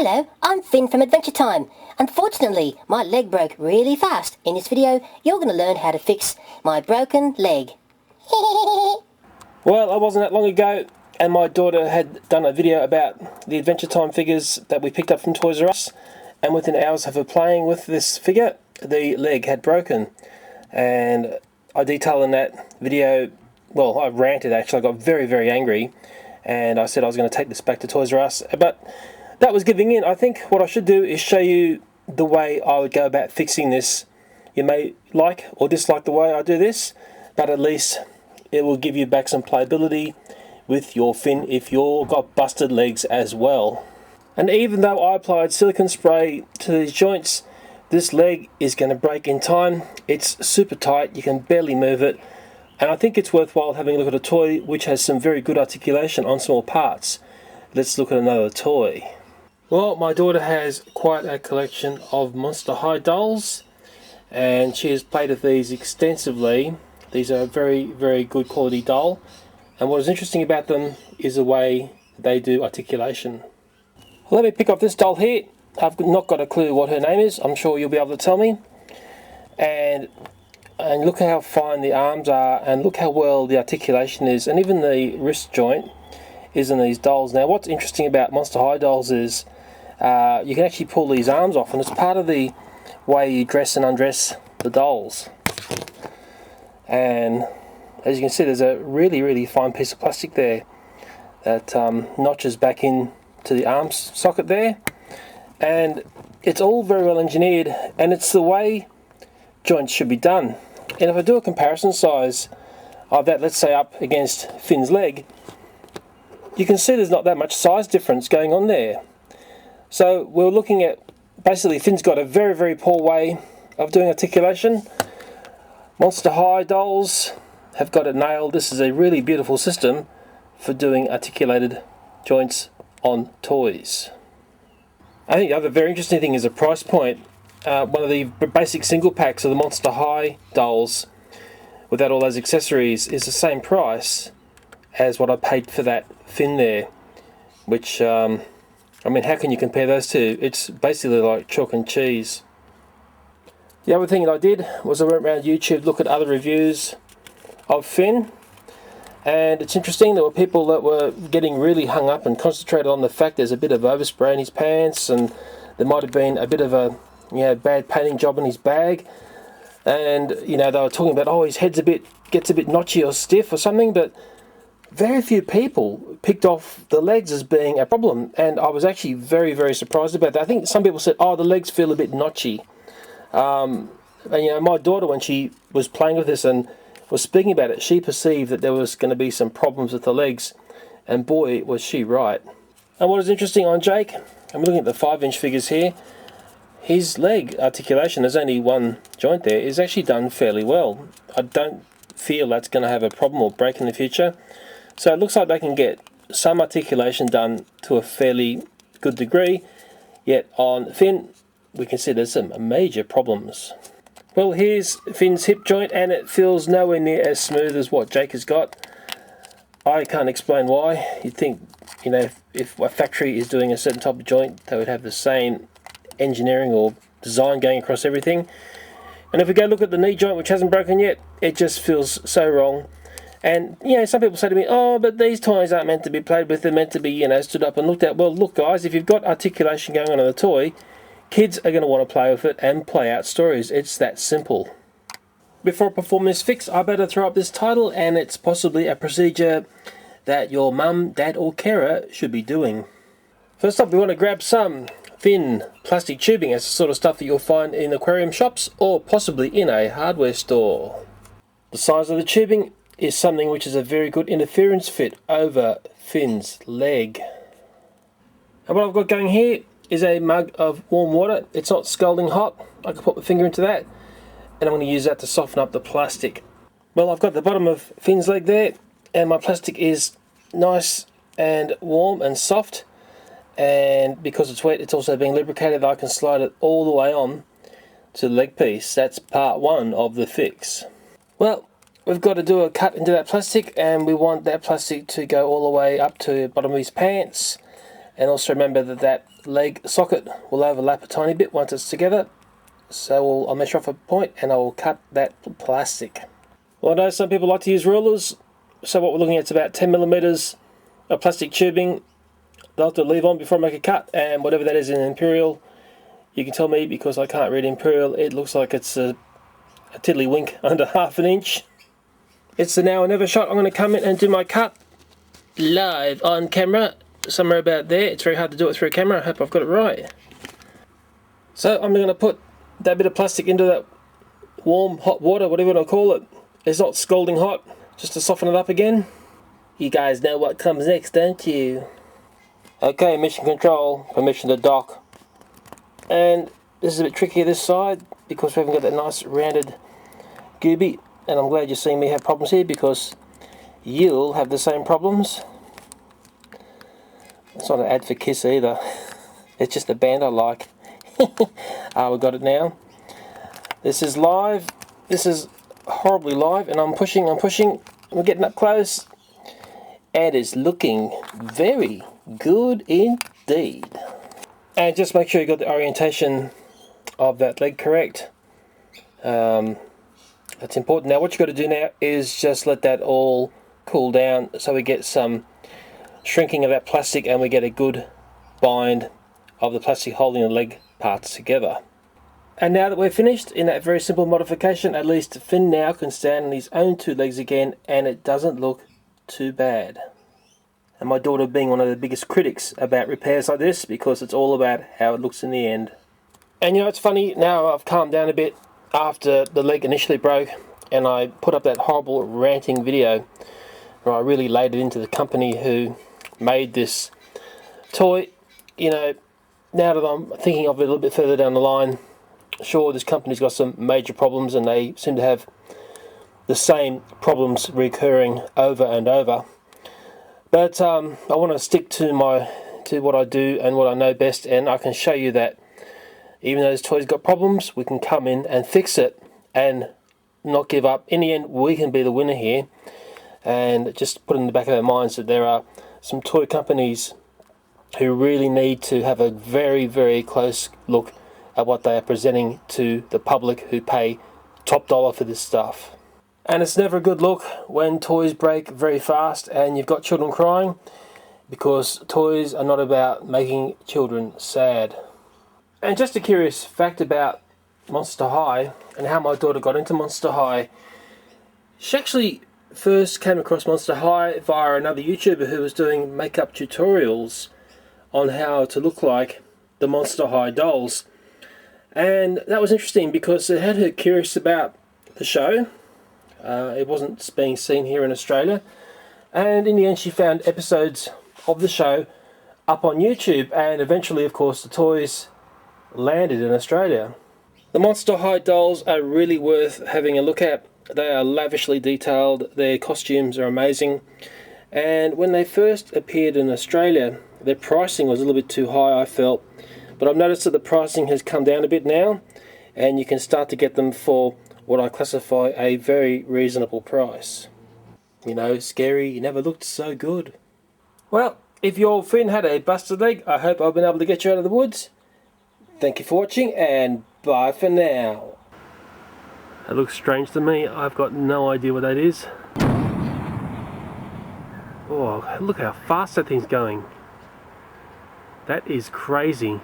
Hello, I'm Finn from Adventure Time. Unfortunately, my leg broke really fast. In this video, you're going to learn how to fix my broken leg. Well, it wasn't that long ago, and my daughter had done a video about the Adventure Time figures that we picked up from Toys R Us, and within hours of her playing with this figure, the leg had broken. And I detailed in that video, well, I ranted actually, I got very, very angry, and I said I was going to take this back to Toys R Us, but that was giving in. I think what I should do is show you the way I would go about fixing this. You may like or dislike the way I do this, but at least it will give you back some playability with your Finn if you've got busted legs as well. And even though I applied silicone spray to these joints, this leg is going to break in time. It's super tight, you can barely move it, and I think it's worthwhile having a look at a toy which has some very good articulation on small parts. Let's look at another toy. Well, my daughter has quite a collection of Monster High dolls, and she has played with these extensively. These are a very, very good quality doll, and what is interesting about them is the way they do articulation. Let me pick up this doll here. I've not got a clue what her name is. I'm sure you'll be able to tell me. And look how fine the arms are, and look how well the articulation is, and even the wrist joint is in these dolls. Now, what's interesting about Monster High dolls is you can actually pull these arms off, and it's part of the way you dress and undress the dolls. And as you can see, there's a really, really fine piece of plastic there that notches back in to the arm socket there, and it's all very well engineered, and it's the way joints should be done. And if I do a comparison size of that, let's say up against Finn's leg, you can see there's not that much size difference going on there. So we're looking at, basically Finn's got a very, very poor way of doing articulation. Monster High dolls have got it nailed. This is a really beautiful system for doing articulated joints on toys. I think the other very interesting thing is the price point. One of the basic single packs of the Monster High dolls without all those accessories is the same price as what I paid for that Finn there, which I mean, how can you compare those two? It's basically like chalk and cheese. The other thing that I did was I went around YouTube to look at other reviews of Finn, and it's interesting, there were people that were getting really hung up and concentrated on the fact there's a bit of overspray in his pants, and there might have been a bit of a bad painting job in his bag, and they were talking about, oh, his head's gets a bit notchy or stiff or something, but very few people picked off the legs as being a problem, and I was actually very, very surprised about that. I think some people said, oh, the legs feel a bit notchy. And my daughter, when she was playing with this and was speaking about it, she perceived that there was going to be some problems with the legs, and boy, was she right. And what is interesting on Jake, I'm looking at the 5-inch figures here, his leg articulation, there's only one joint there, is actually done fairly well. I don't feel that's going to have a problem or break in the future. So it looks like they can get some articulation done to a fairly good degree, yet on Finn we can see there's some major problems. Well, here's Finn's hip joint, and it feels nowhere near as smooth as what Jake has got. I can't explain why. You'd think, if a factory is doing a certain type of joint, they would have the same engineering or design going across everything. And if we go look at the knee joint, which hasn't broken yet, it just feels so wrong. And some people say to me, oh, but these toys aren't meant to be played with, they're meant to be stood up and looked at. Well, look guys, if you've got articulation going on in the toy, kids are going to want to play with it and play out stories. It's that simple. Before I perform this fix, I better throw up this title, and it's possibly a procedure that your mum, dad or carer should be doing. First up, we want to grab some Finn plastic tubing. It's the sort of stuff that you'll find in aquarium shops or possibly in a hardware store. The size of the tubing is something which is a very good interference fit over Finn's leg. And what I've got going here is a mug of warm water. It's not scalding hot. I can put my finger into that, and I'm going to use that to soften up the plastic. Well, I've got the bottom of Finn's leg there, and my plastic is nice and warm and soft, and because it's wet, it's also being lubricated. I can slide it all the way on to the leg piece. That's part one of the fix. Well, we've got to do a cut into that plastic, and we want that plastic to go all the way up to the bottom of his pants, And also remember that that leg socket will overlap a tiny bit once it's together. So I'll measure off a point and I will cut that plastic. Well, I know some people like to use rulers, so what we're looking at is about 10mm of plastic tubing. I'll have to leave on before I make a cut, and whatever that is in imperial, you can tell me because I can't read imperial. It looks like it's a tiddlywink under ½ an inch. It's the now or never shot. I'm going to come in and do my cut live on camera, somewhere about there. It's very hard to do it through a camera. I hope I've got it right. So I'm going to put that bit of plastic into that warm hot water, whatever you want to call it. It's not scalding hot, just to soften it up again. You guys know what comes next, don't you? Okay, mission control, permission to dock. And this is a bit tricky this side because we haven't got that nice rounded gooby. And I'm glad you're seeing me have problems here because you'll have the same problems. It's not an ad for Kiss either. It's just a band I like. We got it now. This is live. This is horribly live, and I'm pushing. We're getting up close, and it's looking very good indeed. And just make sure you got the orientation of that leg correct. That's important. Now what you've got to do now is just let that all cool down so we get some shrinking of that plastic and we get a good bind of the plastic holding the leg parts together. And now that we're finished in that very simple modification, at least Finn now can stand on his own two legs again and it doesn't look too bad. And my daughter being one of the biggest critics about repairs like this because it's all about how it looks in the end. And you know, it's funny, now I've calmed down a bit after the leg initially broke and I put up that horrible ranting video where I really laid it into the company who made this toy. You know, now that I'm thinking of it a little bit further down the line, sure, this company's got some major problems and they seem to have the same problems recurring over and over. But I want to stick to what I do and what I know best, and I can show you that even though this toy's got problems, we can come in and fix it and not give up. In the end, we can be the winner here, and just put in the back of our minds that there are some toy companies who really need to have a very, very close look at what they are presenting to the public who pay top dollar for this stuff. And it's never a good look when toys break very fast and you've got children crying, because toys are not about making children sad. And just a curious fact about Monster High and how my daughter got into Monster High. She actually first came across Monster High via another YouTuber who was doing makeup tutorials on how to look like the Monster High dolls. And that was interesting because it had her curious about the show. It wasn't being seen here in Australia. And in the end she found episodes of the show up on YouTube, and eventually of course the toys landed in Australia. The Monster High dolls are really worth having a look at. They are lavishly detailed, their costumes are amazing, and when they first appeared in Australia their pricing was a little bit too high, I felt, but I've noticed that the pricing has come down a bit now and you can start to get them for what I classify a very reasonable price. You know, scary, you never looked so good. Well, if your Finn had a busted leg, I hope I've been able to get you out of the woods. Thank you for watching, and bye for now. That looks strange to me. I've got no idea what that is. Oh, look how fast that thing's going. That is crazy.